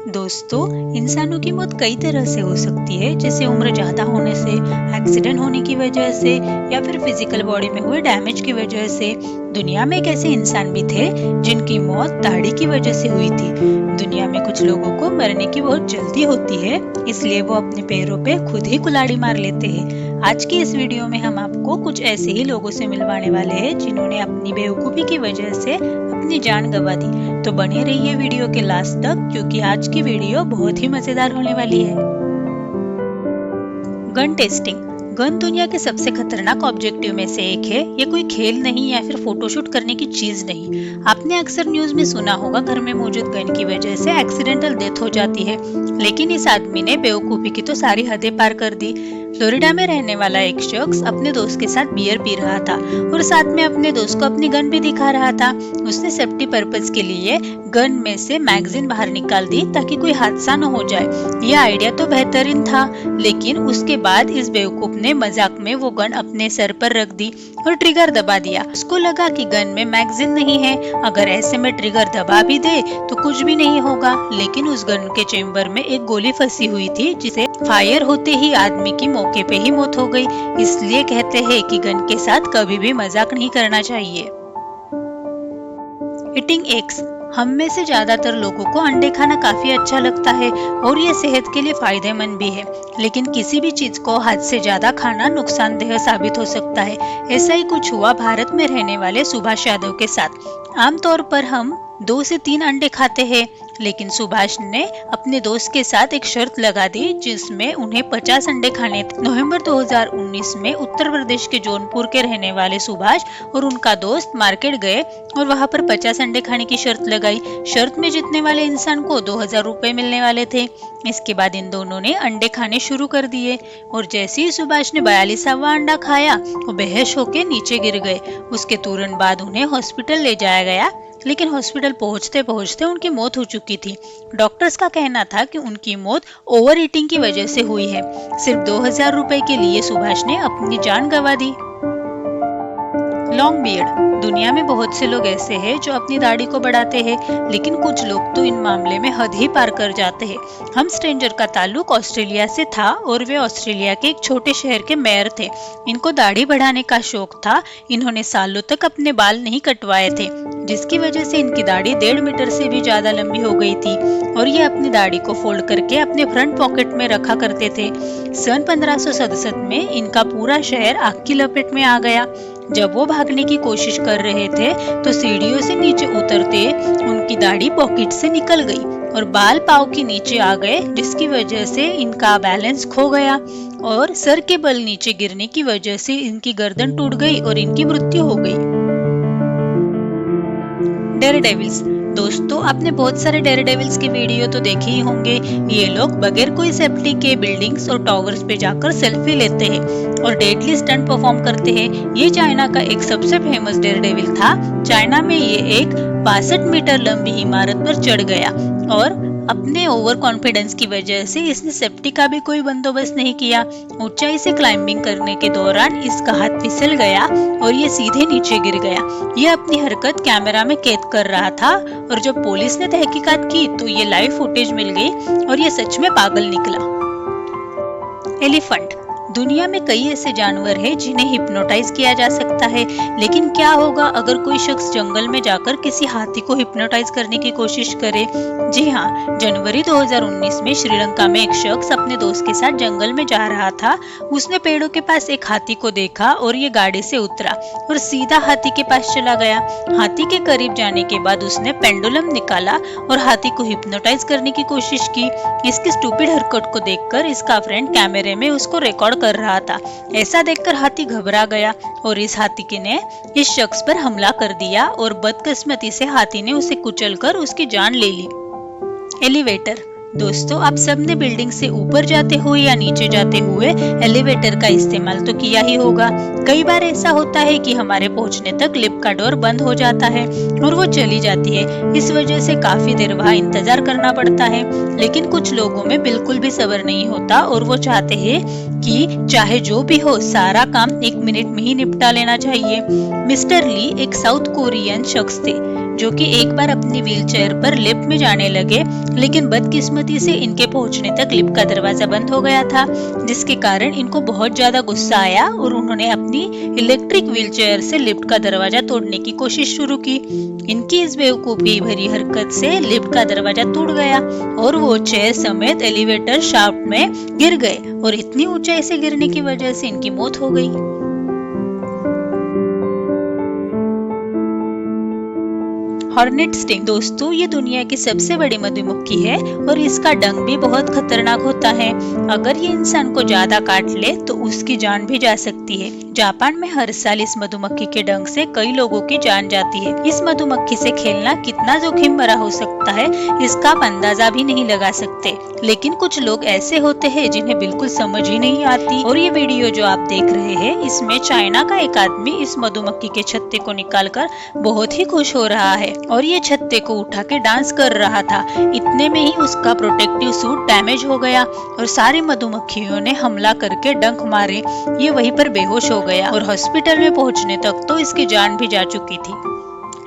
दोस्तों, इंसानों की मौत कई तरह से हो सकती है, जैसे उम्र ज्यादा होने से, एक्सीडेंट होने की वजह से या फिर फिजिकल बॉडी में हुए डैमेज की वजह से। दुनिया में एक ऐसे इंसान भी थे जिनकी मौत दाढ़ी की वजह से हुई थी। दुनिया में कुछ लोगों को मरने की बहुत जल्दी होती है, इसलिए वो अपने पैरों पे खुद ही कुल्हाड़ी मार लेते हैं। आज की इस वीडियो में हम आपको कुछ ऐसे ही लोगों से मिलवाने वाले हैं जिन्होंने अपनी बेवकूफी की वजह से अपनी जान गंवा दी। तो बने रहिए वीडियो के लास्ट तक, क्योंकि आज की वीडियो बहुत ही मजेदार होने वाली है। Gun testing. गन दुनिया के सबसे खतरनाक ऑब्जेक्टिव में से एक है। ये कोई खेल नहीं या फिर फोटोशूट करने की चीज नहीं। आपने अक्सर न्यूज में सुना होगा घर में मौजूद गन की वजह से एक्सीडेंटल डेथ हो जाती है, लेकिन इस आदमी ने बेवकूफी की तो सारी हदें पार कर दी। फ्लोरिडा में रहने वाला एक शख्स अपने दोस्त के साथ बियर पी रहा था और साथ में अपने दोस्त को अपनी गन भी दिखा रहा था। उसने सेफ्टी पर्पस के लिए गन में से मैगजीन बाहर निकाल दी ताकि कोई हादसा न हो जाए। यह आइडिया तो बेहतरीन था, लेकिन उसके बाद इस बेवकूफ ने मजाक में वो गन अपने सर पर रख दी और ट्रिगर दबा दिया। उसको लगा कि गन में मैगजीन नहीं है, अगर ऐसे में ट्रिगर दबा भी दे तो कुछ भी नहीं होगा। लेकिन उस गन के चेंबर में एक गोली फंसी हुई थी, जिसे फायर होते ही आदमी की मौके पे ही मौत हो गई। इसलिए कहते हैं कि गन के साथ कभी भी मजाक नहीं करना चाहिए। Eating eggs. हम में से ज्यादातर लोगों को अंडे खाना काफी अच्छा लगता है और ये सेहत के लिए फायदेमंद भी है, लेकिन किसी भी चीज को हद से ज्यादा खाना नुकसानदेह साबित हो सकता है। ऐसा ही कुछ हुआ भारत में रहने वाले सुभाष यादव के साथ। आमतौर पर हम 2 से 3 अंडे खाते हैं, लेकिन सुभाष ने अपने दोस्त के साथ एक शर्त लगा दी जिसमें उन्हें 50 अंडे खाने थे। नवंबर 2019 में उत्तर प्रदेश के जौनपुर के रहने वाले सुभाष और उनका दोस्त मार्केट गए और वहां पर 50 अंडे खाने की शर्त लगाई। शर्त में जीतने वाले इंसान को 2000 रुपए मिलने वाले थे। इसके बाद इन दोनों ने अंडे खाने शुरू कर दिए और जैसे ही सुभाष ने 42वां अंडा खाया, वो बेहोश होकर नीचे गिर गए। उसके तुरंत बाद उन्हें हॉस्पिटल ले जाया गया, लेकिन हॉस्पिटल पहुंचते पहुंचते उनकी मौत हो चुकी थी। डॉक्टर्स का कहना था कि उनकी मौत ओवर ईटिंग की वजह से हुई है। सिर्फ 2000 रुपए के लिए सुभाष ने अपनी जान गंवा दी। Long beard. दुनिया में बहुत से लोग ऐसे हैं जो अपनी दाढ़ी को बढ़ाते हैं, लेकिन कुछ लोग तो इन मामले में हद ही पार कर जाते हैं। हम स्ट्रेंजर का ताल्लुक ऑस्ट्रेलिया से था और वे ऑस्ट्रेलिया के एक छोटे शहर के मेयर थे। इनको दाढ़ी बढ़ाने का शौक था। इन्होंने सालों तक अपने बाल नहीं कटवाए थे, जिसकी वजह से इनकी दाढ़ी 1.5 मीटर से भी ज्यादा लंबी हो गई थी और ये अपनी दाढ़ी को फोल्ड करके अपने फ्रंट पॉकेट में रखा करते थे। सन 1567 में इनका पूरा शहर आग की लपेट में आ गया। जब वो भागने की कोशिश कर रहे थे तो सीढ़ियों से नीचे उतरते उनकी दाढ़ी पॉकेट से निकल गई और बाल पाँव के नीचे आ गए, जिसकी वजह से इनका बैलेंस खो गया और सर के बल नीचे गिरने की वजह से इनकी गर्दन टूट गई और इनकी मृत्यु हो गई। डेयरडेविल्स। दोस्तों, आपने बहुत सारे डेयरडेविल्स के वीडियो तो देखे ही होंगे। ये लोग बगैर कोई सेफ्टी के बिल्डिंग्स और टावर्स पे जाकर सेल्फी लेते हैं और डेडली स्टंट परफॉर्म करते हैं। ये चाइना का एक सबसे फेमस डेयरडेविल था। चाइना में ये एक 62 मीटर लंबी इमारत पर चढ़ गया और अपने ओवर कॉन्फिडेंस की वजह से इसने सेफ्टी का भी कोई बंदोबस्त नहीं किया। ऊंचाई से क्लाइंबिंग करने के दौरान इसका हाथ फिसल गया और ये सीधे नीचे गिर गया। ये अपनी हरकत कैमरा में कैद कर रहा था और जब पुलिस ने तहकीकात की तो ये लाइव फुटेज मिल गई और ये सच में पागल निकला। एलिफेंट। दुनिया में कई ऐसे जानवर हैं जिन्हें हिप्नोटाइज किया जा सकता है, लेकिन क्या होगा अगर कोई शख्स जंगल में जाकर किसी हाथी को हिप्नोटाइज करने की कोशिश करे? जी हाँ, जनवरी 2019 में श्रीलंका में एक शख्स अपने दोस्त के साथ जंगल में जा रहा था। उसने पेड़ों के पास एक हाथी को देखा और ये गाड़ी से उतरा और सीधा हाथी के पास चला गया। हाथी के करीब जाने के बाद उसने पेंडुलम निकाला और हाथी को हिप्नोटाइज करने की कोशिश की। इसकी स्टूपिड हरकत को देखकर इसका फ्रेंड कैमरे में उसको रिकॉर्ड कर रहा था। ऐसा देखकर हाथी घबरा गया और इस हाथी ने इस शख्स पर हमला कर दिया और बदकिस्मती से हाथी ने उसे कुचलकर उसकी जान ले ली। एलिवेटर। दोस्तों, आप सबने बिल्डिंग से ऊपर जाते हुए या नीचे जाते हुए एलिवेटर का इस्तेमाल तो किया ही होगा। कई बार ऐसा होता है कि हमारे पहुंचने तक लिफ्ट का डोर बंद हो जाता है और वो चली जाती है। इस वजह से काफी देर वहां इंतजार करना पड़ता है। लेकिन कुछ लोगों में बिल्कुल भी सब्र नहीं होता और वो चाहते हैं कि चाहे जो भी हो सारा काम 1 मिनट में ही निपटा लेना चाहिए। मिस्टर ली एक साउथ कोरियन शख्स थे जो कि एक बार अपनी व्हीलचेयर पर लिफ्ट में जाने लगे, लेकिन बदकिस्मती से इनके पहुंचने तक लिफ्ट का दरवाजा बंद हो गया था, जिसके कारण इनको बहुत ज्यादा गुस्सा आया और उन्होंने अपनी इलेक्ट्रिक व्हीलचेयर से लिफ्ट का दरवाजा तोड़ने की कोशिश शुरू की। इनकी इस बेवकूफी भरी हरकत से लिफ्ट का दरवाजा टूट गया और वो चेयर समेत एलिवेटर शाफ्ट में गिर गए और इतनी ऊंचाई से गिरने की वजह से इनकी मौत हो गई। हॉर्नेट स्टिंग दोस्तों, ये दुनिया की सबसे बड़ी मधुमक्खी है और इसका डंक भी बहुत खतरनाक होता है। अगर ये इंसान को ज्यादा काट ले तो उसकी जान भी जा सकती है। जापान में हर साल इस मधुमक्खी के डंक से कई लोगों की जान जाती है। इस मधुमक्खी से खेलना कितना जोखिम भरा हो सकता है इसका आप अंदाजा भी नहीं लगा सकते। लेकिन कुछ लोग ऐसे होते हैं जिन्हें बिल्कुल समझ ही नहीं आती। और ये वीडियो जो आप देख रहे हैं इसमें चाइना का एक आदमी इस मधुमक्खी के छत्ते को निकालकर बहुत ही खुश हो रहा है और ये छत्ते को उठा के डांस कर रहा था। इतने में ही उसका प्रोटेक्टिव सूट डैमेज हो गया और सारी मधुमक्खियों ने हमला करके डंक मारे। ये वहीं पर बेहोश हो गया और हॉस्पिटल में पहुंचने तक तो इसकी जान भी जा चुकी थी।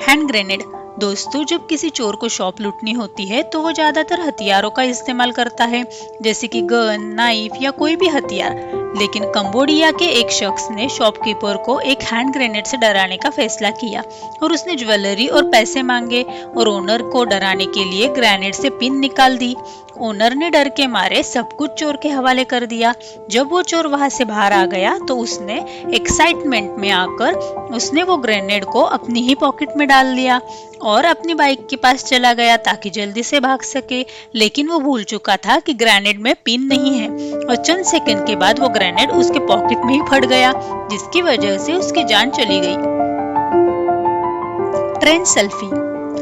हैंड ग्रेनेड दोस्तों, जब किसी चोर को शॉप लूटनी होती है तो वो ज्यादातर हथियारों का इस्तेमाल करता है, जैसे कि गन, नाइफ या कोई भी हथियार। लेकिन कंबोडिया के एक शख्स ने शॉपकीपर को एक हैंड ग्रेनेड से डराने का फैसला किया और उसने ज्वेलरी और पैसे मांगे और ओनर को डराने के लिए ग्रेनेड से पिन निकाल दी। ओनर ने डर के मारे सब कुछ चोर के हवाले कर दिया। जब वो चोर वहां से बाहर आ गया तो उसने एक्साइटमेंट में आकर उसने वो ग्रेनेड को अपनी ही पॉकेट में डाल लिया और अपनी बाइक के पास चला गया ताकि जल्दी से भाग सके। लेकिन वो भूल चुका था कि ग्रेनेड में पिन नहीं है और चंद सेकंड के बाद वो ग्रेनेड उसके पॉकेट में ही फट गया, जिसकी वजह से उसकी जान चली गई। ट्रेंड सेल्फी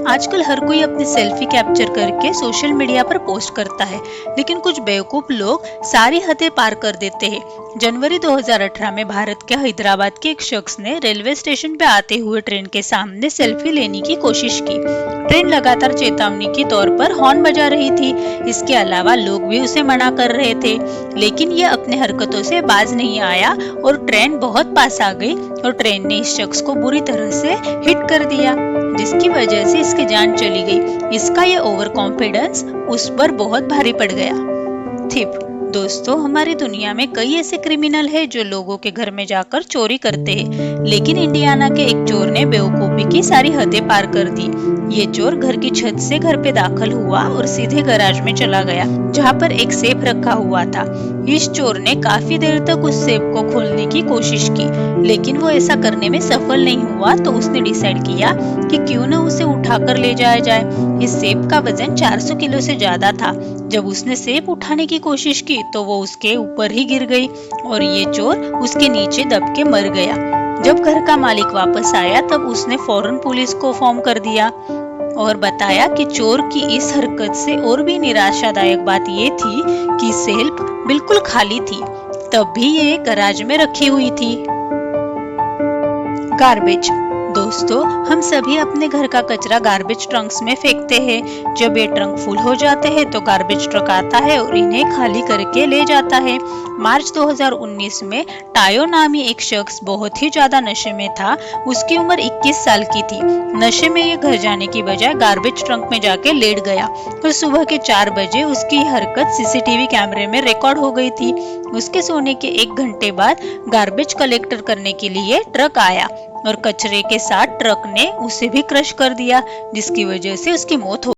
आजकल हर कोई अपनी सेल्फी कैप्चर करके सोशल मीडिया पर पोस्ट करता है, लेकिन कुछ बेवकूफ लोग सारी हदें पार कर देते हैं। जनवरी 2018 में भारत के हैदराबाद के एक शख्स ने रेलवे स्टेशन पे आते हुए ट्रेन के सामने सेल्फी लेने की कोशिश की। ट्रेन लगातार चेतावनी के तौर पर हॉर्न बजा रही थी। इसके अलावा लोग भी उसे मना कर रहे थे, लेकिन यह अपने हरकतों से बाज नहीं आया और ट्रेन बहुत पास आ गई और ट्रेन ने इस शख्स को बुरी तरह से हिट कर दिया, जिसकी वजह से इसकी जान चली गई। इसका ये ओवर कॉन्फिडेंस उस पर बहुत भारी पड़ गया। थिप दोस्तों, हमारी दुनिया में कई ऐसे क्रिमिनल हैं जो लोगों के घर में जाकर चोरी करते हैं, लेकिन इंडियाना के एक चोर ने बेवकूफी की सारी हदें पार कर दी। ये चोर घर की छत से घर पे दाखिल हुआ और सीधे गैराज में चला गया जहाँ पर एक सेफ रखा हुआ था। इस चोर ने काफी देर तक उस सेफ को खोलने की कोशिश की, लेकिन वो ऐसा करने में सफल नहीं हुआ। तो उसने डिसाइड किया कि क्यों न उसे उठाकर ले जाया जाए। इस सेफ का वजन 400 किलो से ज्यादा था। जब उसने सेफ उठाने की कोशिश की तो वो उसके ऊपर ही गिर गई और ये चोर उसके नीचे दब के मर गया। जब घर का मालिक वापस आया तब उसने फौरन पुलिस को इन्फॉर्म कर दिया और बताया कि चोर की इस हरकत से और भी निराशादायक बात ये थी कि सेल्फ बिल्कुल खाली थी, तब भी ये गैराज में रखी हुई थी। गार्बेज दोस्तों, हम सभी अपने घर का कचरा गार्बेज ट्रंक्स में फेंकते हैं। जब ये ट्रंक फुल हो जाते हैं तो गार्बेज ट्रक आता है और इन्हें खाली करके ले जाता है। मार्च 2019 में टायो नामी एक शख्स बहुत ही ज्यादा नशे में था। उसकी उम्र 21 साल की थी। नशे में ये घर जाने की बजाय गार्बेज ट्रंक में जाके लेट गया और सुबह के 4 बजे उसकी हरकत सीसीटीवी कैमरे में रिकॉर्ड हो गई थी। उसके सोने के 1 घंटे बाद गार्बेज कलेक्टर करने के लिए ट्रक आया और कचरे के साथ ट्रक ने उसे भी क्रश कर दिया, जिसकी वजह से उसकी मौत हो